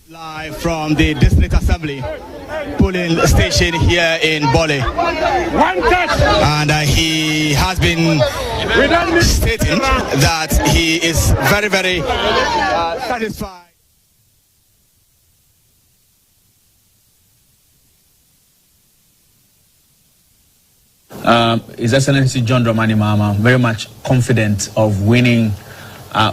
Live from the District Assembly polling station here in Bole. And he has been stating that he is very, very satisfied. His Excellency John Dramani Mahama very much confident of winning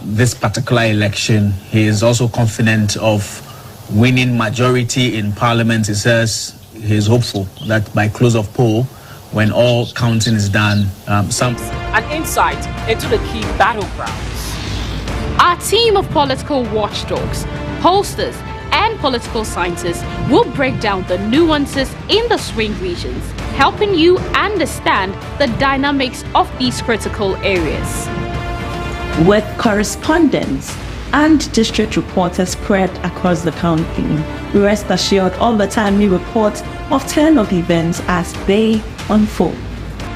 this particular election. He is also confident of winning majority in Parliament. He says he is hopeful that by close of poll, when all counting is done, an insight into the key battlegrounds. Our team of political watchdogs, pollsters, and political scientists will break down the nuances in the swing regions, helping you understand the dynamics of these critical areas. With correspondents and district reporters spread across the country, rest assured all the timely reports of turn of events as they unfold.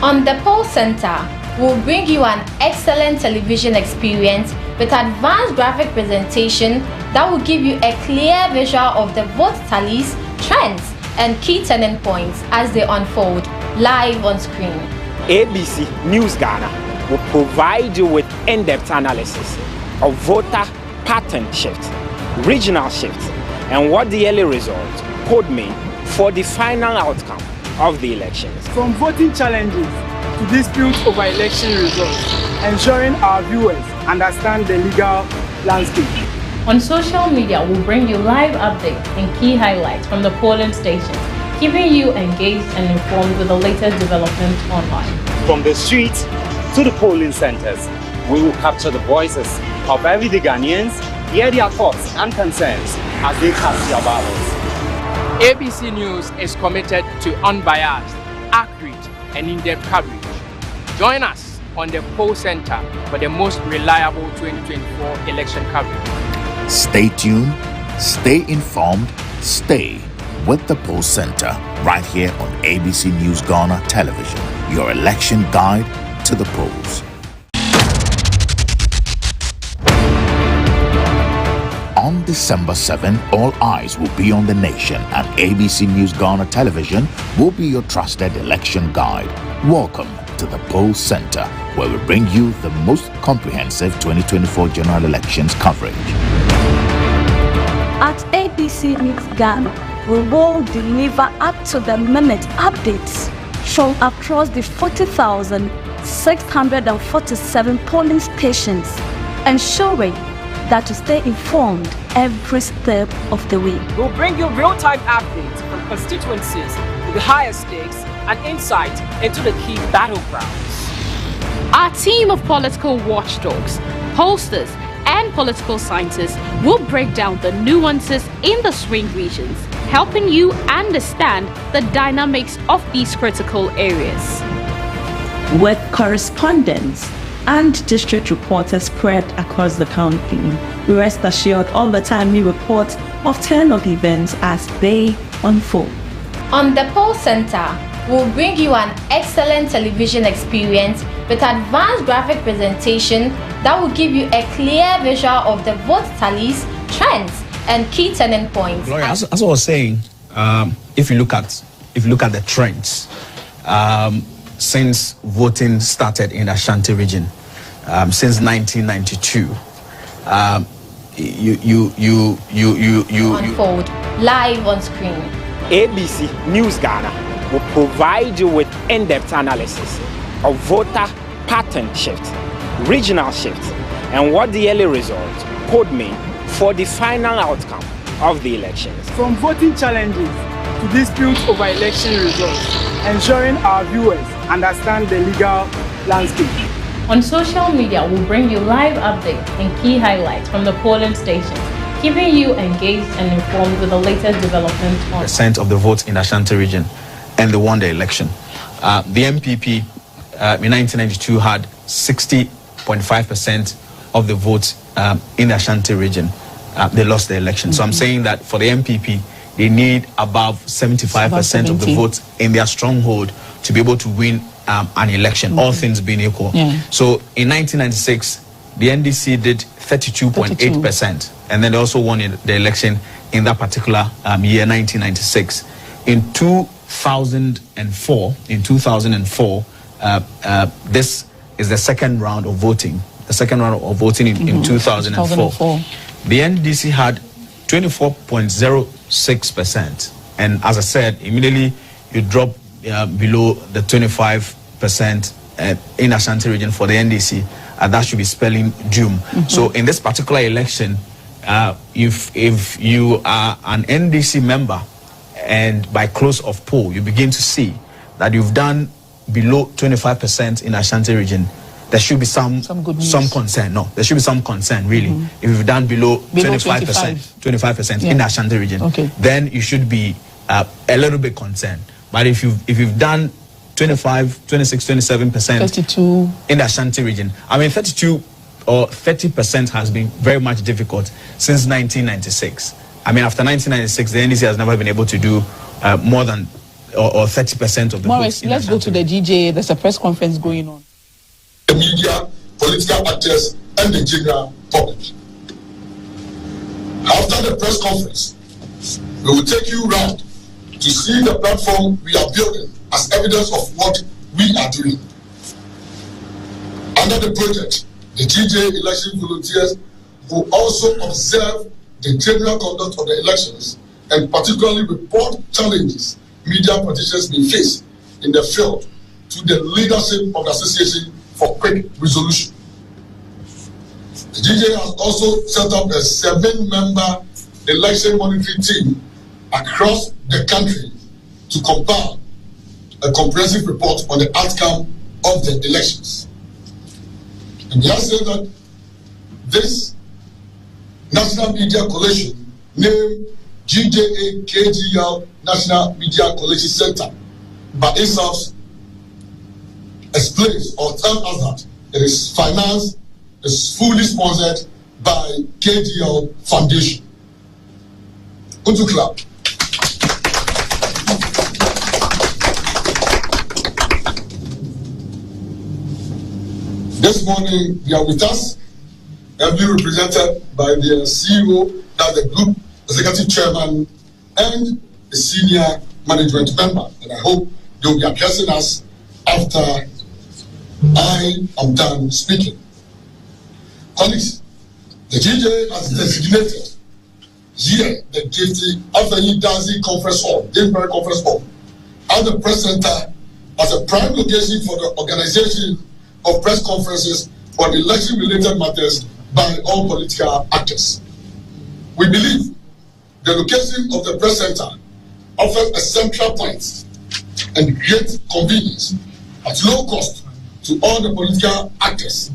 On the Poll Center, we'll bring you an excellent television experience with advanced graphic presentation that will give you a clear visual of the vote tallies, trends, and key turning points as they unfold live on screen. ABC News Ghana will provide you with in-depth analysis of voter pattern shifts, regional shifts, and what the early results could mean for the final outcome of the elections. From voting challenges to disputes over election results, ensuring our viewers understand the legal landscape. On social media, we'll bring you live updates and key highlights from the polling stations, keeping you engaged and informed with the latest developments online. From the streets to the polling centers, we will capture the voices of everyday Ghanaians, hear their thoughts and concerns as they cast their ballots. ABC News is committed to unbiased, accurate, and in-depth coverage. Join us on the Poll Center for the most reliable 2024 election coverage. Stay tuned, stay informed, stay with the Poll Center right here on ABC News Ghana Television, your election guide to the polls. On December 7th, all eyes will be on the nation, and ABC News Ghana Television will be your trusted election guide. Welcome to the Poll Center, where we bring you the most comprehensive 2024 general elections coverage. At ABC News Ghana, we will deliver up-to-the-minute updates from across the 40,647 polling stations, ensuring that you stay informed every step of the way. We'll bring you real-time updates from constituencies with the highest stakes and insight into the key battlegrounds. Our team of political watchdogs, pollsters, and political scientists will break down the nuances in the swing regions, helping you understand the dynamics of these critical areas. With correspondents and district reporters spread across the country, rest assured all the timely reports of turn of events as they unfold. On the Poll Center, we'll bring you an excellent television experience with advanced graphic presentation that will give you a clear visual of the vote tallies, trends, and key turning points. Gloria, as I was saying, if you look at the trends, since voting started in the Ashanti region, since 1992, you unfold live on screen. ABC News Ghana will provide you with in-depth analysis of voter pattern shifts, regional shifts, and what the early results could mean for the final outcome of the elections. From voting challenges to disputes over election results, ensuring our viewers understand the legal landscape. On social media, we'll bring you live updates and key highlights from the polling stations, keeping you engaged and informed with the latest developments on percent of the votes in the Ashanti region, and they won the election. The MPP in 1992 had 60.5% of the votes in the Ashanti region. They lost the election. So I'm saying that for the MPP, they need above 75% of the votes in their stronghold to be able to win an election, all things being equal. Yeah. So in 1996, the NDC did 32.8%, and then they also won the election in that particular year, 1996. In 2004, this is the second round of voting. The second round of voting in 2004. The NDC had 24.06%, and as I said, immediately you drop below the 25% in Ashanti region for the NDC, and that should be spelling doom. So in this particular election, if you are an NDC member and by close of poll you begin to see that you've done below 25% in Ashanti region, there should be some concern. No, there should be some concern really. If you've done below 25% in Ashanti region, then you should be a little bit concerned. But if you've done 25, 26, 27%, 32 in the Ashanti region, I mean 32 or 30% has been very much difficult since 1996. I mean, after 1996, the NDC has never been able to do more than or 30% of the votes. Let's go to the GJA. There's a press conference going on. The media, political actors, and the general public. After the press conference, we will take you round to see the platform we are building as evidence of what we are doing. Under the project, the GJA election volunteers will also observe the general conduct of the elections and particularly report challenges media politicians may face in the field to the leadership of the association for quick resolution. The GJA has also set up a 7-member election monitoring team across the country to compile a comprehensive report on the outcome of the elections. And we have said that this National Media Coalition, named GJA KGL National Media Coalition Center, by itself explains or tells us that it is financed, is fully sponsored by KGL Foundation. Unto clap. This morning, they are with us, ably represented by the CEO, that's the group executive chairman, and a senior management member. And I hope they will be addressing us after I am done speaking. Colleagues, the GJA has designated here the Gifty Afeni Dazi Conference Hall, Denver Conference Hall, as the press center as a prime location for the organization of press conferences on election-related matters by all political actors. We believe the location of the press center offers a central point and great convenience at low cost to all the political actors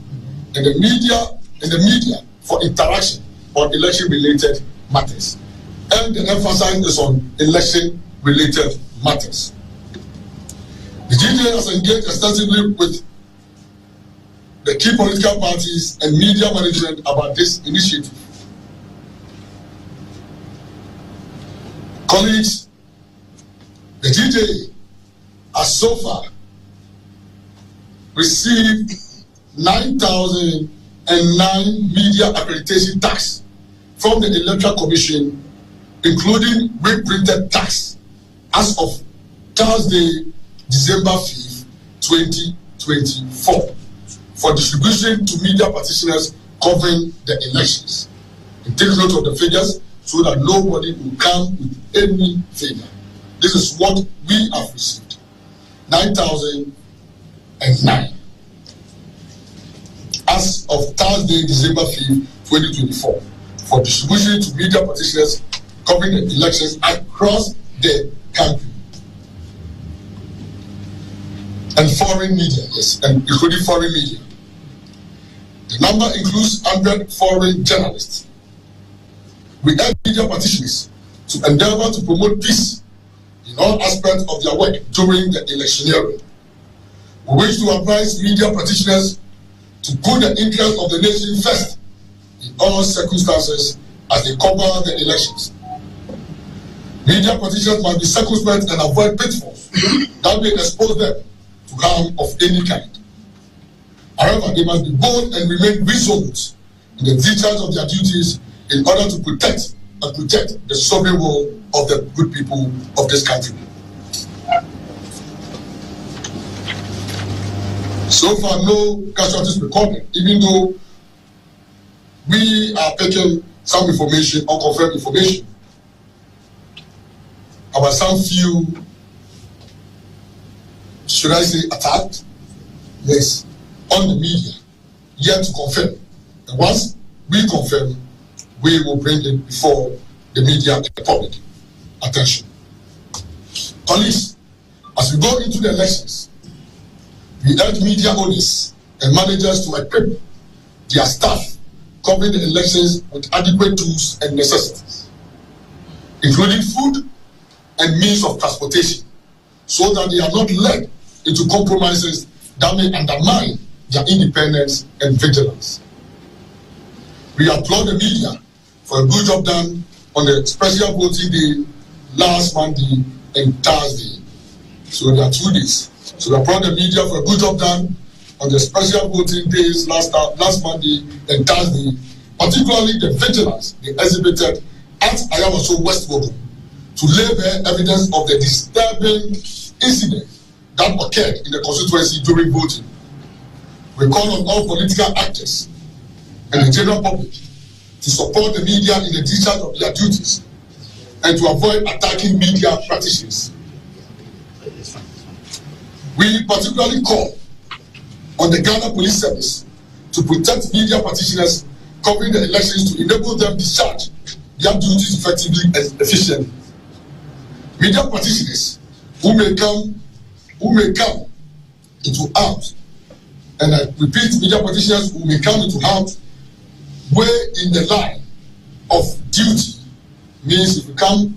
and the media for interaction on election-related matters. And the emphasis is on election-related matters. The GJA has engaged extensively with the key political parties and media management about this initiative. Colleagues, the GJA has so far received 9,009 media accreditation tax from the Electoral Commission, including reprinted tax, as of Thursday, December 5th, 2024, for distribution to media practitioners covering the elections. And take note of the figures so that nobody will come with any figure. This is what we have received. 9,009. As of Thursday, December 5th, 2024, for distribution to media practitioners covering the elections across the country. And foreign media, yes, and including foreign media. The number includes 100 foreign journalists. We urge media practitioners to endeavor to promote peace in all aspects of their work during the electioneering. We wish to advise media practitioners to put the interest of the nation first in all circumstances as they cover the elections. Media practitioners must be circumspect and avoid pitfalls that may expose them to harm of any kind. However, they must be bold and remain resolute in the discharge of their duties in order to protect the sovereign will of the good people of this country. So far, no casualties recorded, even though we are taking some information, unconfirmed information, about some few, should I say, attacked? Yes, on the media, yet to confirm. And once we confirm, we will bring it before the media and the public attention. Police, as we go into the elections, we urge media owners and managers to equip their staff covering the elections with adequate tools and necessities, including food and means of transportation, so that they are not led into compromises that may undermine their independence and vigilance. We applaud the media for a good job done on the special voting day last Monday and Thursday. So there are 2 days. So we applaud the media for a good job done on the special voting days last Monday and Thursday, particularly the vigilance they exhibited at Ayawaso West Wogo to lay bare evidence of the disturbing incident that occurred in the constituency during voting. We call on all political actors and the general public to support the media in the discharge of their duties and to avoid attacking media practitioners. We particularly call on the Ghana Police Service to protect media practitioners covering the elections to enable them discharge their duties effectively and efficiently. Media practitioners who may come into arms, and I repeat, media practitioners who may come into arms way in the line of duty, means if you come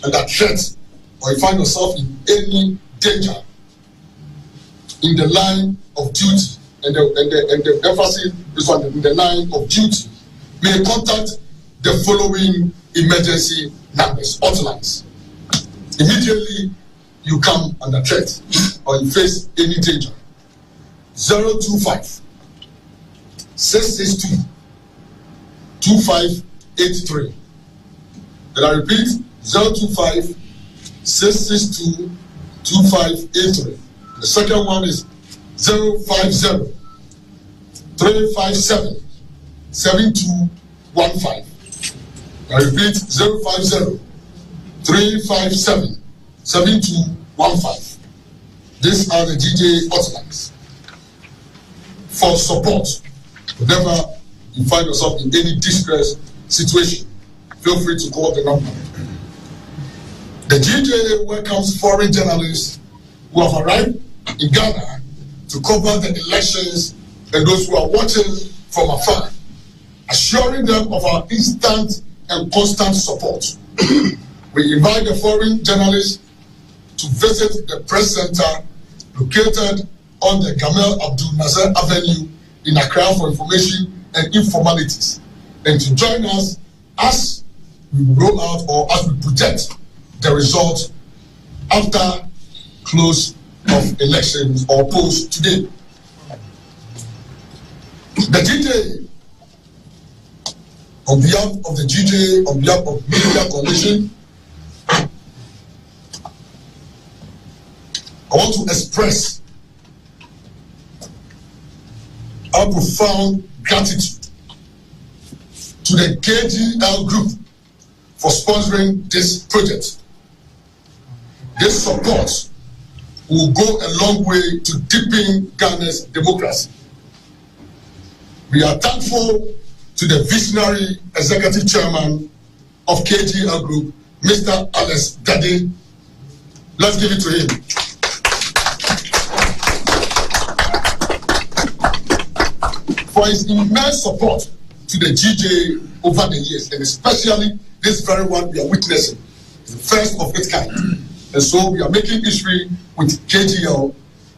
under threat or you find yourself in any danger in the line of duty, and the emphasis is on in the line of duty, may contact the following emergency numbers, hotlines. Immediately you come under threat or you face any danger. 025 662 2583. And I repeat, 025 662 2583. The second one is 050 357 7215. I repeat, 050 357 7215. These are the DJ hotlines. For support, whenever you find yourself in any distress situation, feel free to call the number. The GJ welcomes foreign journalists who have arrived in Ghana to cover the elections and those who are watching from afar, assuring them of our instant and constant support. We invite the foreign journalists to visit the press center located on the Gamal Abdul Nasser Avenue in Accra for information and informalities, and to join us as we roll out or as we project the result after close of elections or polls today. The GJ, on behalf of the GJ, on behalf of Media Coalition, I want to express our profound gratitude to the KGL Group for sponsoring this project. This support will go a long way to deepen Ghana's democracy. We are thankful to the visionary executive chairman of KGL Group, Mr. Alex Dade. Let's give it to him. For his immense support to the GJ over the years, and especially this very one we are witnessing, the first of its kind. And so we are making history with KGL,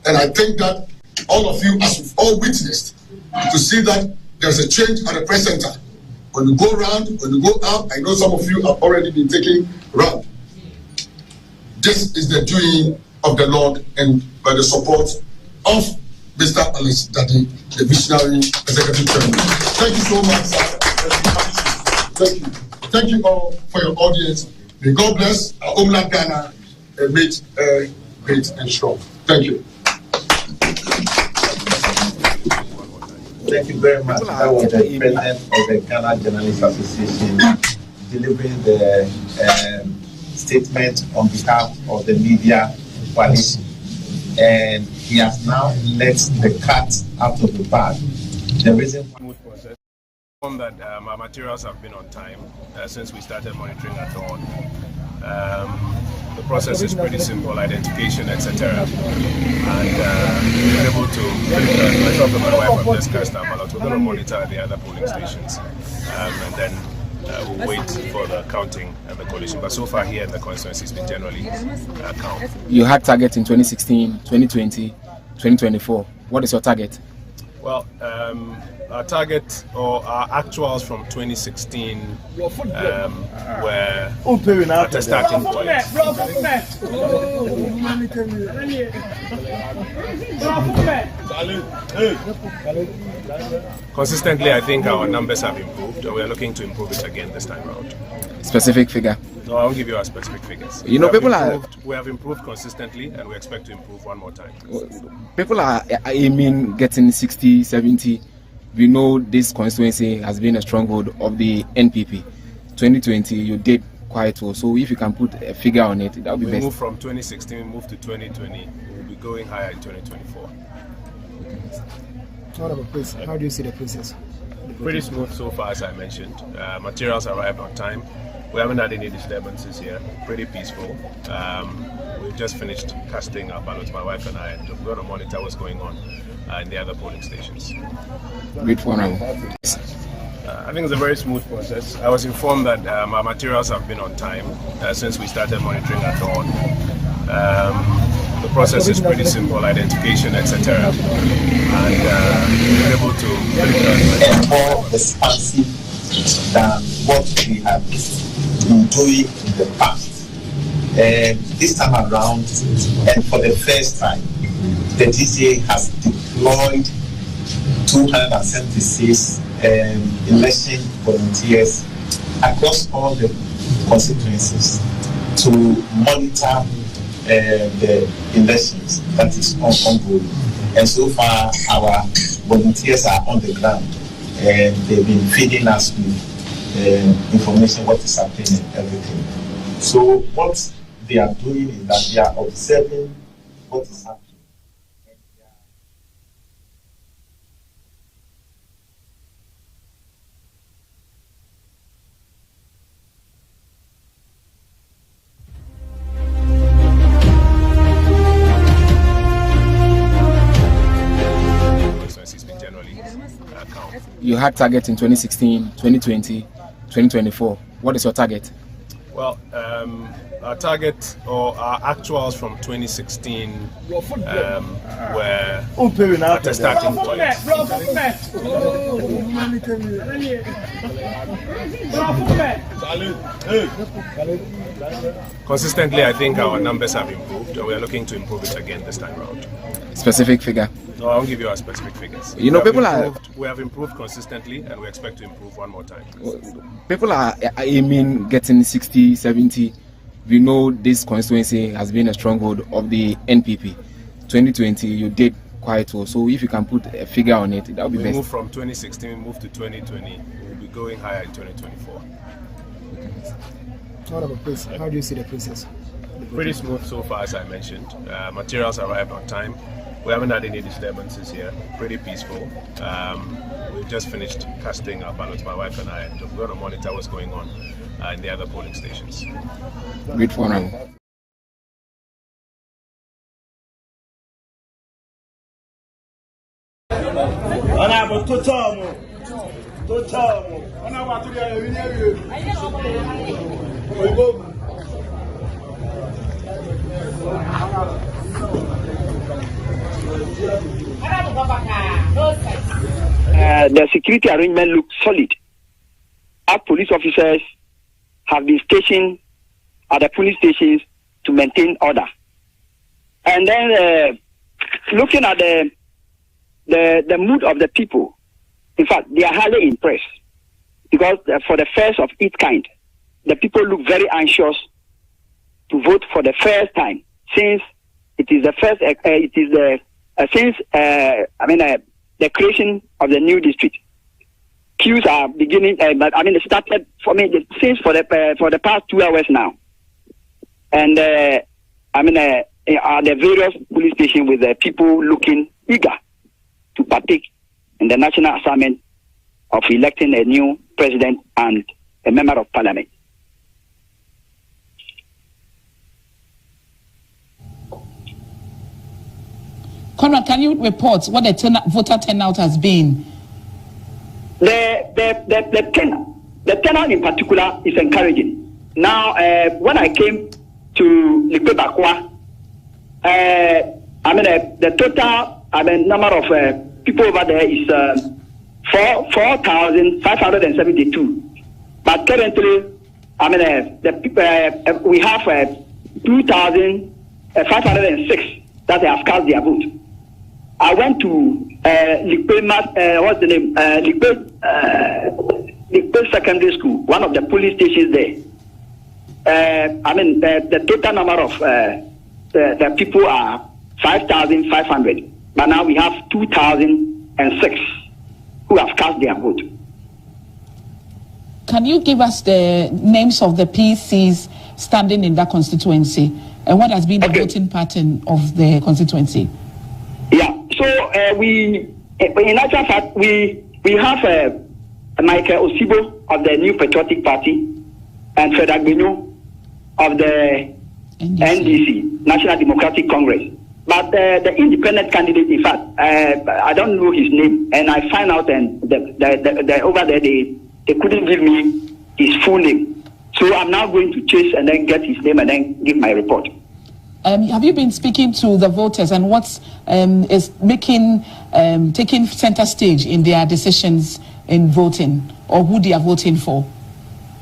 and I think that all of you, as we've all witnessed, to see that there's a change at the press center. When you go around, when you go up, I know some of you have already been taking around. This is the doing of the Lord, and by the support of Mr. Alex Daddy, the visionary executive chairman. Thank you so much, sir. Thank you. Thank you all for your audience. May God bless our homeland Ghana and make it great and strong. Thank you. Thank you very much. I was the president of the Ghana Journalists Association delivering the statement on behalf of the media coalition. And he has now let the cat out of the bag. The reason that our materials have been on time since we started monitoring at dawn. The process is pretty simple, identification, etc. And we're able to, myself and my wife have just cast our ballot. We're going to monitor the other polling stations and then we'll wait for the counting and the coalition. But so far here in the constituency, it's been generally count. You had target in 2016, 2020, 2024. What is your target? Well, our target or our actuals from 2016 were at a starting point. Consistently, I think our numbers have improved. We are looking to improve it again this time around. Specific figure? No, I won't give you our specific figures. You know, we have improved consistently, and we expect to improve one more time. People are aiming getting 60, 70. We know this constituency has been a stronghold of the NPP. 2020, you did quite well. So if you can put a figure on it, that would be best. We moved from 2016, we moved to 2020. We'll be going higher in 2024. What about process? How do you see the process? Pretty smooth so far, as I mentioned. Materials arrived on time. We haven't had any disturbances here. Pretty peaceful. We've just finished casting our ballots, my wife and I, and we're going to monitor what's going on in the other polling stations. Good for now. I think it's a very smooth process. I was informed that our materials have been on time since we started monitoring at dawn. The process is pretty simple, identification, etc. And we're able to and more responsive than what we have been doing in the past. This time around, and for the first time, the DCA has deployed 276 election volunteers across all the constituencies to monitor the elections that is ongoing. And so far, our volunteers are on the ground and they've been feeding us with information, what is happening and everything. So what they are doing is that they are observing what is happening. You had target in 2016, 2020, 2024. What is your target? Well, our target or our actuals from 2016 were at a starting point. Consistently, I think our numbers have improved, and we are looking to improve it again this time around. Specific figure? No, I won't give you our specific figures. You know, we have improved consistently, and we expect to improve one more time. People are aiming getting 60, 70. We know this constituency has been a stronghold of the NPP. 2020, you did quite well. So if you can put a figure on it, that would be best. We moved from 2016, we moved to 2020. We'll be going higher in 2024. What about process? How do you see the process? Pretty smooth so far, as I mentioned. Materials arrived on time. We haven't had any disturbances here. Pretty peaceful. We've just finished casting our ballots, my wife and I, and we're going to monitor what's going on in the other polling stations. Good for now. The security arrangement looks solid. Our police officers have been stationed at the police stations to maintain order. And then looking at the the mood of the people. In fact, they are highly impressed because for the first of its kind, the people look very anxious to vote for the first time since it is the first. The creation of the new district. Queues are beginning, it started for me since for the past 2 hours now, and are the various police stations with the people looking eager to partake in the national assignment of electing a new president and a member of parliament. Conrad, can you report what the voter turnout has been? The turnout in particular is encouraging. Now, when I came to Likwe-Bakwa, the total number of people over there is 4,572. But currently, we have 2,506 that have cast their vote. I went to Likwe Secondary School, one of the police stations there. The total number of the people are 5,500, but now we have 2,006 who have cast their vote. Can you give us the names of the PCs standing in that constituency and what has been the voting pattern of the constituency? Yeah, so in actual fact, we have Michael Osibo of the New Patriotic Party and Fred Agbenu of the NDC, National Democratic Congress. But the independent candidate, in fact, I don't know his name, and I find out and over there they couldn't give me his full name. So I'm now going to chase and then get his name and then give my report. Have you been speaking to the voters and what's is taking center stage in their decisions in voting or who they are voting for?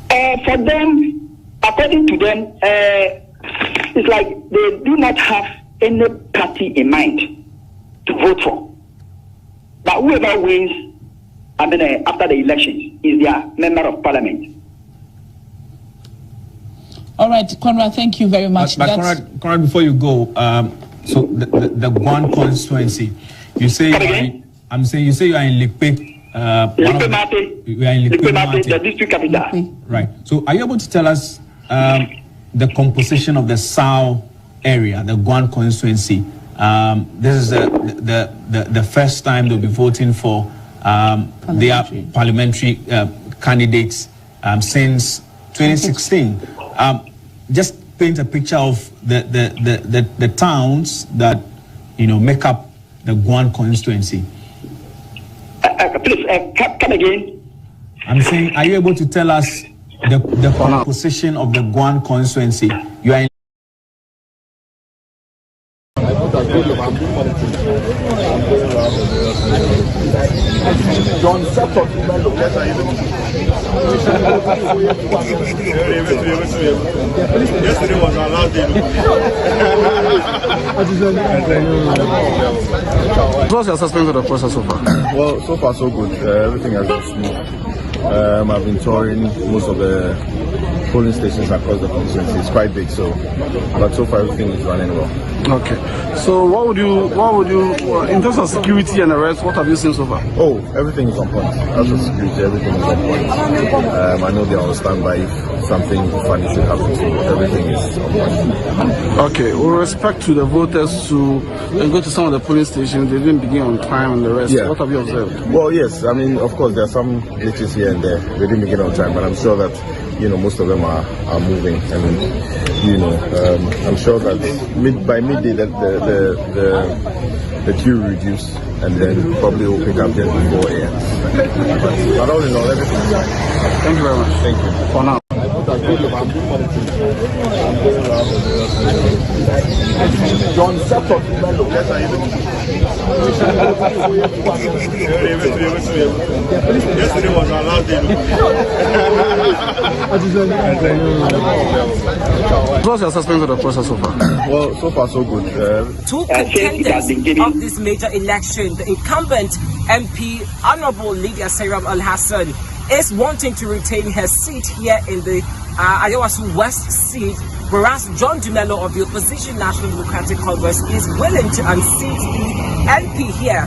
For them, according to them, it's like they do not have any party in mind to vote for. But whoever wins, after the elections is their member of parliament. All right, Conrad, thank you very much. But Conrad, before you go, so the Guan constituency, you say you are in Likwe. We are in Likwe, the district capital. Right. So, are you able to tell us the composition of the Sao area, the Guan constituency? This is the first time they'll be voting for their parliamentary candidates since 2016. Just paint a picture of the towns that make up the Guan constituency. Please come again. I'm saying, are you able to tell us the composition of the Guan constituency? You are in John Sato. Yesterday was our last day. What's your suspense of the process so far? Well, so far so good. Everything has been smooth. I've been touring most of the polling stations across the constituency. It's quite big, but so far everything is running well. Okay. So what would you, in terms of security and arrest, what have you seen so far? Oh, everything is on point. As for security, everything is on point. I know they are on standby if something funny should happen, so everything is on point. Okay. With respect to the voters to go to some of the polling stations, they didn't begin on time and the rest. Yeah. What have you observed? Well, yes. I mean, of course, there are some glitches here and there. They didn't begin on time, but I'm sure that most of them are moving, and I'm sure that by midday that the queue will reduce, and then probably will pick up just before AM. But all in all, everything is fine. Thank you very much. Thank you. For now. John Sato. Yesterday was our last day. What's your assessment of the process so far? Well, so far so good. Two contenders of this major election, the incumbent MP, Honorable Lydia Sairam Al-Hassan, is wanting to retain her seat here in the Ayawasu West seat, whereas John Dumelo of the opposition National Democratic Congress is willing to unseat the MP here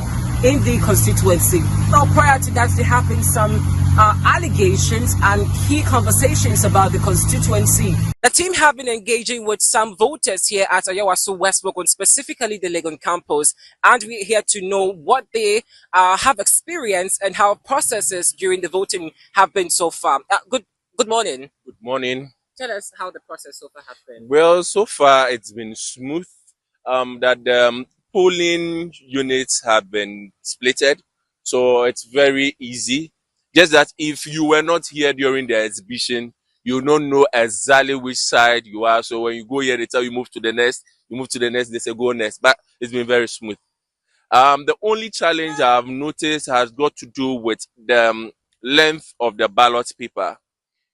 in the constituency. Now, prior to that, there have been some allegations and key conversations about the constituency. The team have been engaging with some voters here at Ayawasu West, specifically the Legon campus, and we're here to know what they have experienced and how processes during the voting have been so far. Good morning. Good morning. Tell us how the process so far has been. Well, so far it's been smooth. That the polling units have been splitted, so it's very easy. Just that if you were not here during the exhibition, you don't know exactly which side you are. So when you go here, they tell you move to the next, you move to the next, they say go next. But it's been very smooth. The only challenge I've noticed has got to do with the length of the ballot paper.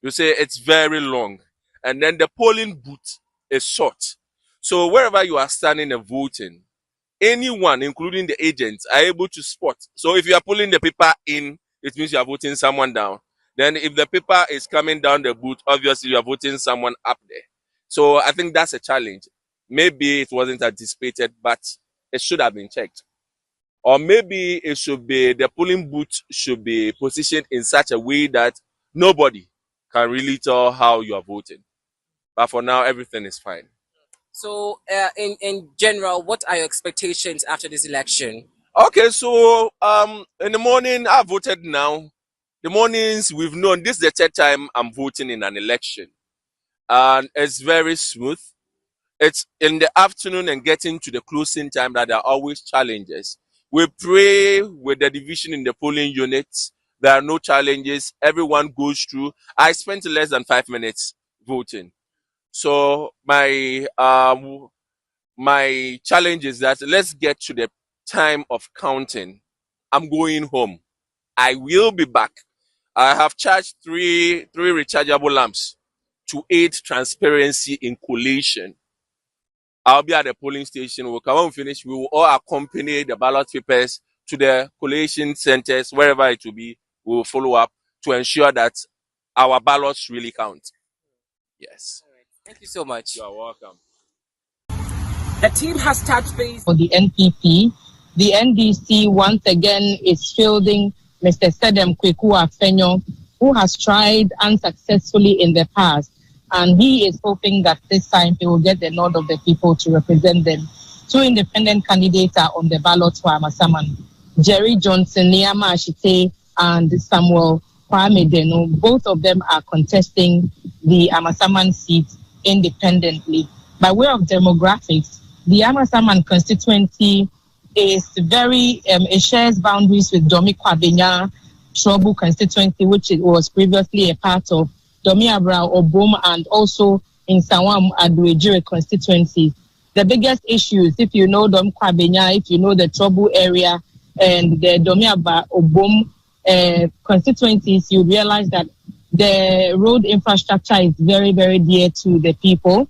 You say it's very long, and then the polling booth is short. So wherever you are standing and voting, anyone, including the agents, are able to spot. So if you are pulling the paper in, it means you are voting someone down. Then if the paper is coming down the booth, obviously you are voting someone up there. So I think that's a challenge. Maybe it wasn't anticipated, but it should have been checked. Or maybe it should be, the polling booth should be positioned in such a way that nobody can really tell how you are voting. But for now, everything is fine. So, in general, what are your expectations after this election? Okay, so in the morning, I voted now. The mornings, we've known this is the third time I'm voting in an election. And it's very smooth. It's in the afternoon and getting to the closing time that there are always challenges. We pray with the division in the polling units. There are no challenges. Everyone goes through. I spent less than 5 minutes voting. So my challenge is that let's get to the time of counting. I'm going home. I will be back. I have charged three rechargeable lamps to aid transparency in collation. I'll be at the polling station. We'll come and finish. We will all accompany the ballot papers to the collation centers, wherever it will be. We will follow up to ensure that our ballots really count. Yes. Thank you so much. You are welcome. The team has touched base for the NPP. The NDC once again is fielding Mr. Sedem Kweku Afenyo, who has tried unsuccessfully in the past, and he is hoping that this time he will get the nod of the people to represent them. Two independent candidates are on the ballot for Amasaman: Jerry Johnson, Niama Ashite, and Samuel Kwame Deno. Both of them are contesting the Amasaman seat independently. By way of demographics, the Amasaman constituency is very, it shares boundaries with Domi Kwabenya Trouble constituency, which it was previously a part of Domi Abra Obom, and also in Sawam Aduejire constituency. The biggest issues, if you know Domi Kwabenya, if you know the Trouble area and the Domi Abra Obom constituencies, you realize that the road infrastructure is very, very dear to the people.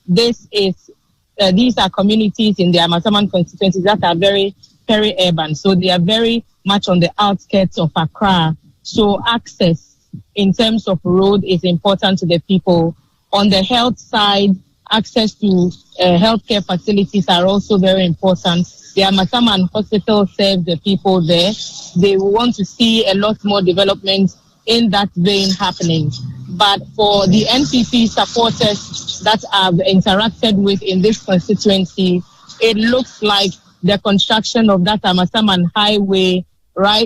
These are communities in the Amasaman constituencies that are very peri-urban, so they are very much on the outskirts of Accra. So access in terms of road is important to the people. On the health side, access to healthcare facilities are also very important. The Amasaman Hospital serves the people there. They want to see a lot more development in that vein happening. But for the NPP supporters that I've interacted with in this constituency, it looks like the construction of that Amasaman highway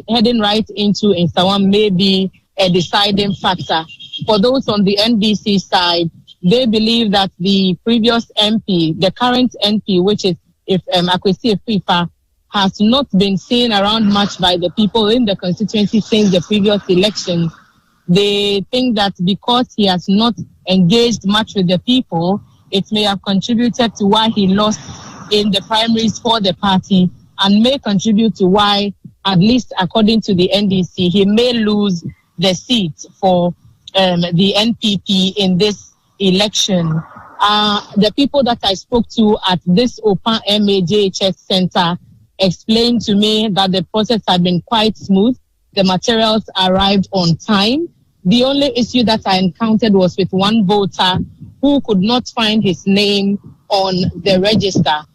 heading right into Insawam may be a deciding factor. For those on the NDC side, they believe that the previous MP, the current MP, which is Akwesi Efipa, has not been seen around much by the people in the constituency since the previous election. They think that because he has not engaged much with the people, it may have contributed to why he lost in the primaries for the party, and may contribute to why, at least according to the NDC, he may lose the seat for the NPP in this election. The people that I spoke to at this Opan MAJHS Center explained to me that the process had been quite smooth. The materials arrived on time. The only issue that I encountered was with one voter who could not find his name on the register.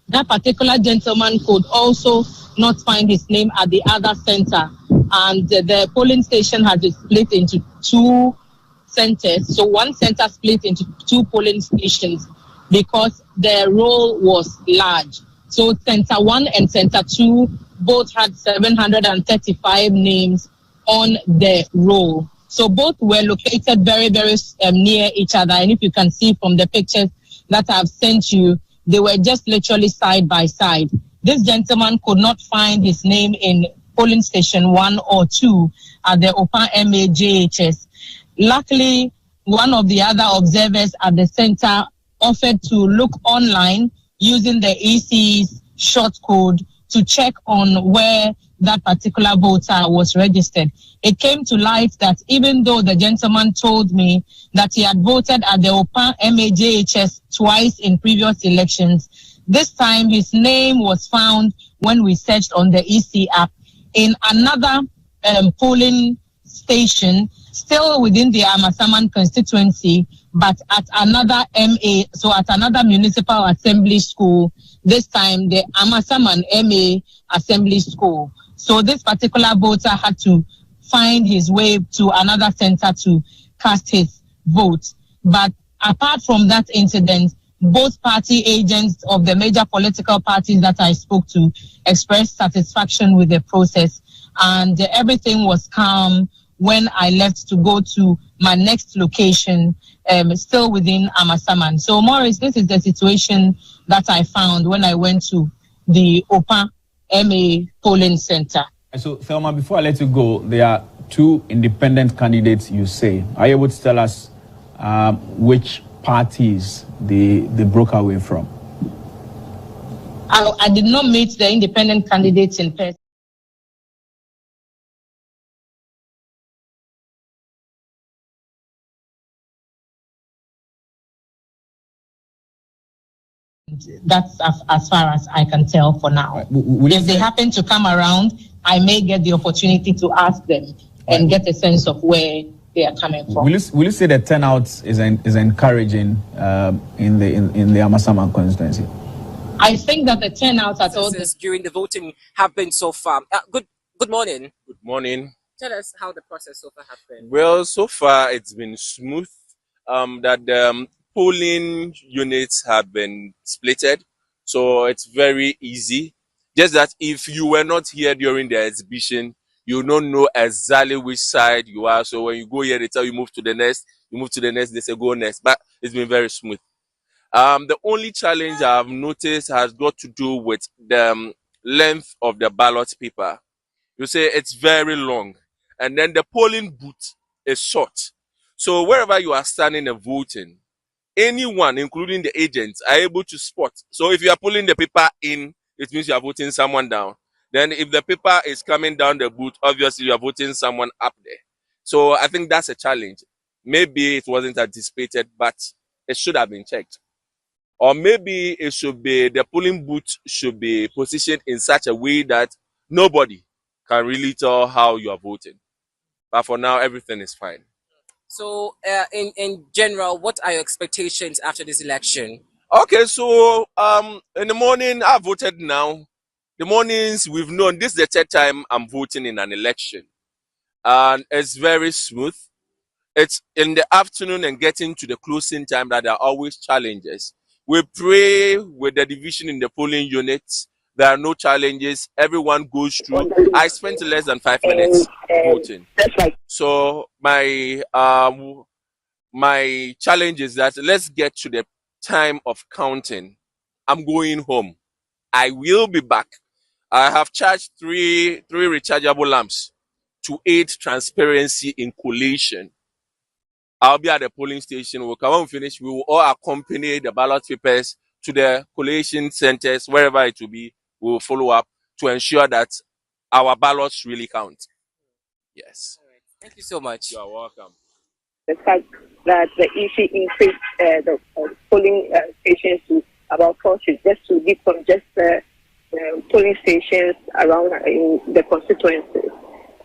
That particular gentleman could also not find his name at the other center. And the polling station has been split into two centers. So one center split into two polling stations because the roll was large. So center 1 and center 2 both had 735 names on the roll. So both were located very, very near each other. And if you can see from the pictures that I've sent you, they were just literally side by side. This gentleman could not find his name in polling station 1 or 2 at the Opan MAJHS. Luckily, one of the other observers at the center offered to look online using the EC's short code to check on where that particular voter was registered. It came to light that even though the gentleman told me that he had voted at the Opan MAJHS twice in previous elections, this time his name was found when we searched on the EC app in another polling station, still within the Amasaman constituency, but at another MA, so at another municipal assembly school, this time the Amasaman MA assembly school. So this particular voter had to find his way to another center to cast his vote. But apart from that incident, both party agents of the major political parties that I spoke to expressed satisfaction with the process, and everything was calm when I left to go to my next location, still within Amasaman. So, Maurice, this is the situation that I found when I went to the Opan MA polling center. So, Thelma, before I let you go, there are two independent candidates, you say. Are you able to tell us which parties they broke away from? I did not meet the independent candidates in person. That's as far as I can tell for now. If they happen to come around, I may get the opportunity to ask them and get a sense of where they are coming from. Will you say the turnout is encouraging in the Amasaman constituency? I think that the turnout at all during the voting have been so far. Good morning. Good morning. Tell us how the process so far has been. Well, so far it's been smooth. That polling units have been splitted, so it's very easy. Just that if you were not here during the exhibition, you don't know exactly which side you are. So when you go here, they tell you move to the next. You move to the next, they say go next. But it's been very smooth. The only challenge I've noticed has got to do with the length of the ballot paper. You say it's very long, and then the polling booth is short. So wherever you are standing and voting, anyone, including the agents, are able to spot. So if you are pulling the paper in, it means you are voting someone down. Then if the paper is coming down the booth, obviously you are voting someone up there. So I think that's a challenge. Maybe it wasn't anticipated, but it should have been checked. Or maybe it should be, the polling booth should be positioned in such a way that nobody can really tell how you are voting. But for now, everything is fine. So, in general, what are your expectations after this election? Okay, so in the morning, I voted now. The mornings, we've known this is the third time I'm voting in an election. And it's very smooth. It's in the afternoon and getting to the closing time that there are always challenges. We pray with the division in the polling units. There are no challenges. Everyone goes through. I spent less than 5 minutes voting. So my challenge is that let's get to the time of counting. I'm going home. I will be back. I have charged three rechargeable lamps to aid transparency in collation. I'll be at the polling station. We'll come and finish. We will all accompany the ballot papers to the collation centers, wherever it will be. We will follow up to ensure that our ballots really count. Yes. All right. Thank you so much. You are welcome. the fact that the EC increased the polling stations to about 4 just to decongest the polling stations around in the constituencies.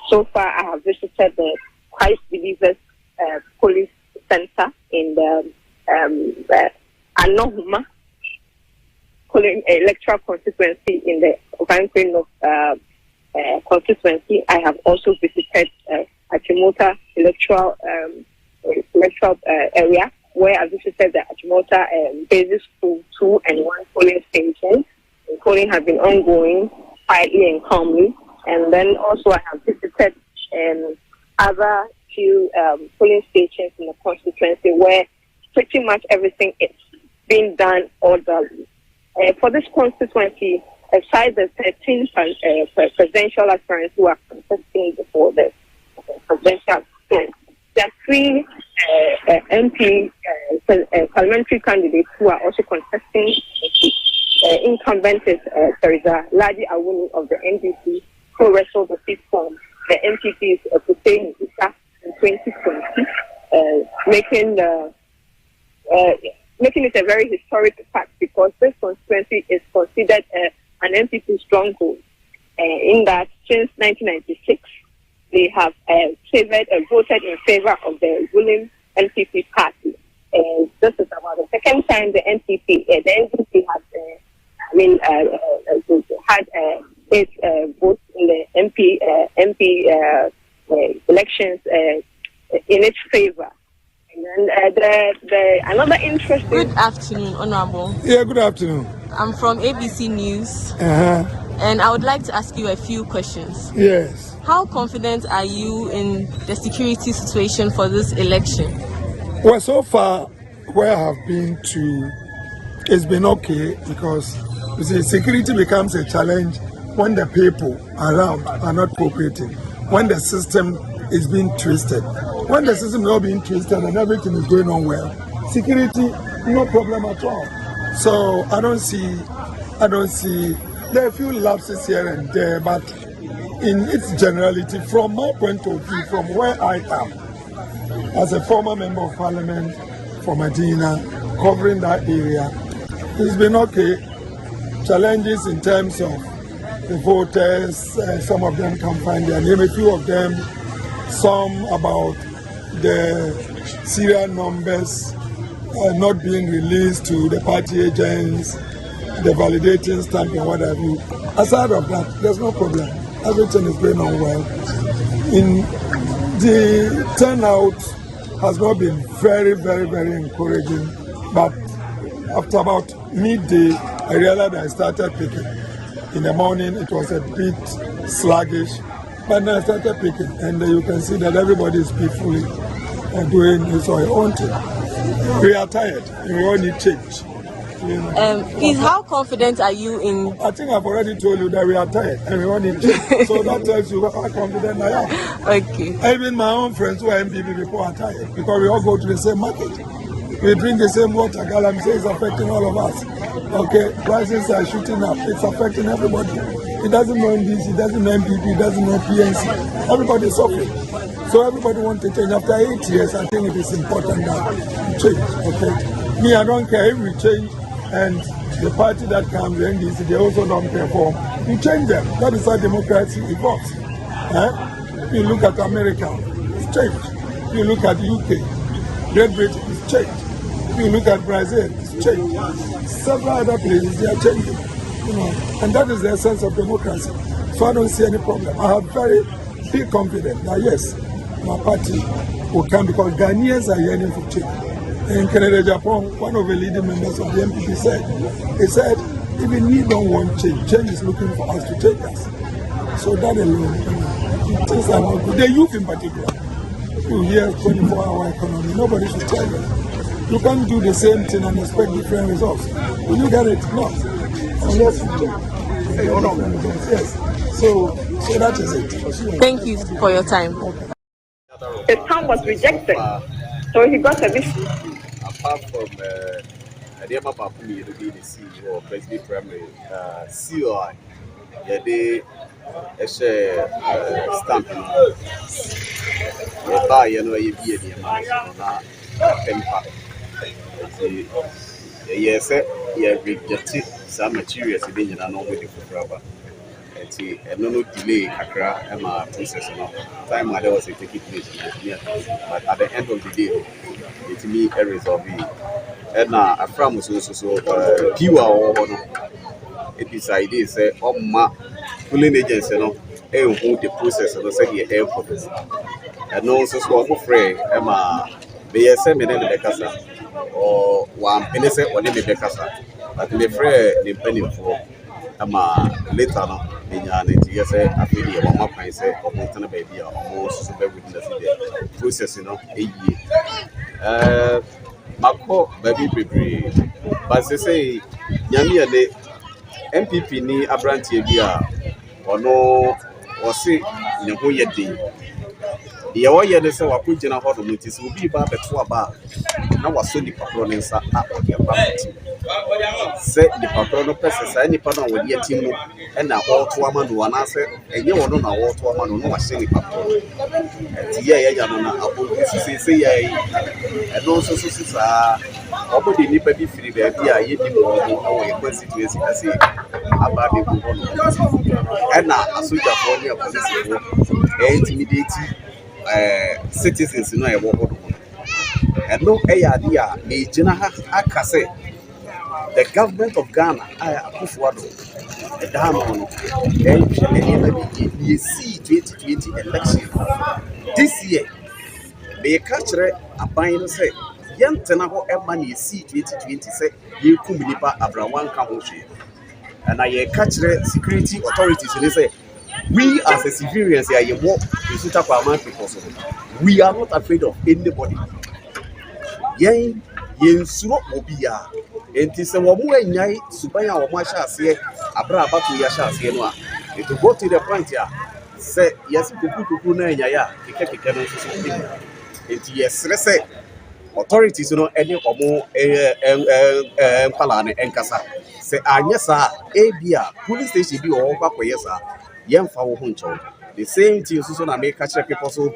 So far, I have visited the Christ Believers Police Center in the Anohuma polling electoral constituency in the Obanque North constituency. I have also visited Achimota electoral area, where I visited the Achimota Basic School 2 and 1 polling station. The polling has been ongoing quietly and calmly. And then also I have visited other few polling stations in the constituency where pretty much everything is being done orderly. For this constituency, aside the 13 presidential aspirants who are contesting before the presidential, there are 3 MP parliamentary candidates who are also contesting. Incumbent is Teresa Ladi Awuni of the NDC, who wrestled the seat from the MPP Hussein Issa in 2020, making it a very historic fact because this constituency is considered an MPP stronghold. In that, since 1996, they have voted in favor of the ruling NPP party. This is about the second time the NPP has had 8 votes in the MP elections in its favor. And then another interesting. Good afternoon, Honorable. Yeah, good afternoon. I'm from ABC News. And I would like to ask you a few questions. Yes. How confident are you in the security situation for this election? Well, so far, where I have been to, it's been okay because you see, security becomes a challenge when the people around are not cooperating, when the system is being twisted. When the system is not being twisted and everything is going on well, security, no problem at all. So I don't see, there are a few lapses here and there, but in its generality, from my point of view, from where I am, as a former member of parliament for Medina, covering that area, it's been okay. Challenges in terms of the voters, some of them can find their name, a few of them, some about the serial numbers not being released to the party agents, the validating stamp and what have you. Aside of that, there's no problem. Everything is going on well. The turnout has not been very, very, very encouraging, but after about midday, I realized I started picking. In the morning, it was a bit sluggish, but then I started picking, and you can see that everybody is peacefully doing his own thing. We are tired, and we all need change. Please, how confident are you in? I think I've already told you that we are tired, and we all need change. So that tells you how confident I am. Okay. Even my own friends who are MPP before are tired, because we all go to the same market. We drink the same water. Galam says it's affecting all of us. Okay, prices are shooting up. It's affecting everybody. It doesn't know NDC, it doesn't know MPP, it doesn't know PNC. Everybody is suffering. So everybody wants to change. After 8 years, I think it is important that we change. Okay, me, I don't care if we change, and the party that comes, the NDC, they also don't perform. We change them. That is how democracy evolves. If you look at America, it's changed. If you look at the UK, Great Britain, it's changed. If you look at Brazil, it's changed. Several other places, they are changing. And that is the essence of democracy. So I don't see any problem. I have very big confidence that yes, my party will come because Ghanaians are yearning for change. In Canada, Japan, one of the leading members of the MPP said, even we don't want change. Change is looking for us to take us. So that alone, things are not good. The youth in particular. You hear 24-hour economy, nobody should tell you. You can't do the same thing and expect different results. Will you get it? No. Unless you change. Yes. So that is it. Thank you for your time. The term was rejected, so he got a vision. Apart from Adema Papumi being the CEO of President Primary, COI, yɛde ɛhyɛ stamp no yɛbaayɛ no ɛyɛ bie nneɛma na apɛmpa nti yɛyɛ sɛ yɛrejecte saa materials ne nyinaa na ɔmode foforɔ aba nti ɛno no delay kakra ɛma process no time a there was a taking place but at the end of the day ɛtumi resolve yi ɛna afra mo so piwa a wɔwɔ hɔ no decide sɛ ɔmma polling agency no ɛnhu the process no sɛdeɛ ɛrekɔ no ɛno nso so ɔmofrɛ ɛma bɛyɛ sɛ me ne ne bɛkasa wampene sɛ ɔne me bɛkasa but mefrɛ ne mpanimfoɔ ɛma later no menyaa no nti yɛ sɛ afei deɛ wɔma kwan sɛ ɔmotena baabi a ɔmo nso bɛwudi na sɛ deɛ process no ɛyie makɔ baabi bebree but sɛ sɛ nyame yɛ ne MPP ni abranteɛ bi a ɔno ɔse ne ho yɛ den deɛ wɔyɛ ne sɛ wakɔgyina hɔ no nti sɛ obi ba bɛto aba a na wasɔ nipa korɔ ne nsa a ɔde aba ti sɛ nipa korɔ no pɛ sɛ saa nipa no a wɔde atim no ɛna ɔreto ama no anaasɛ ɛnyɛ wɔn no na wɔreto ama no na wahyɛ nipa korɔ nti yɛyɛ no na abɔnten sisi yɛ ɛno nso so saa ɔbɛde nipa bi firi baabi a yɛdi mu wɔn ɛwɔ yɛ constituency ase aba de gu hɔ no ɛna asogyafoɔ ne apolisifoɔ intimidate citizens no a ɛwɔ hɔ no ɛno ɛyɛ ade a megyina ha aka sɛ the government of Ghana a Akufo-Addo ɛdaa no no ɛnhwɛ nneɛma bi yɛsii 2020 election this year meyɛka kyerɛ aban no sɛ yɛntena hɔ ɛma ne yɛsii 2020 sɛ yɛkum nipa abrawa nka ho hwee ɛna yɛka kyerɛ security authorities ne sɛ we as a civilians are we are not afraid of anybody. Yensuro obia. Enti se wo mu anyai suban a wo ma sha ase abra abato ya sha ase no a it will go to the point here say yes kuku na anyai a keke no so enti yesre say authorities no any omo empala ne enkasa say anya sa ebia police station bi wo kwakoye sa yemfa wo ho ncho the same thing so na make catch people so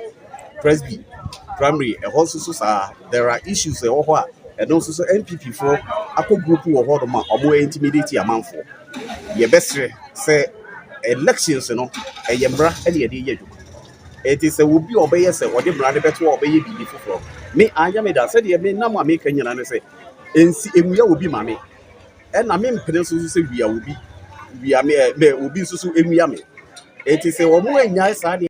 presby primary also so there are issues and also so MPP for akọ group wo ho do ma omo intimidate amanfo ye besre say elections no eyemra e de yedu it is a will be obey say what the brand beto obey bibi foforo me anya me da say de me na ma me kanyina ne say ensi emua obi ma me e na me mpene so say wia obi wia me obi so emua me it is a wo mo anya sa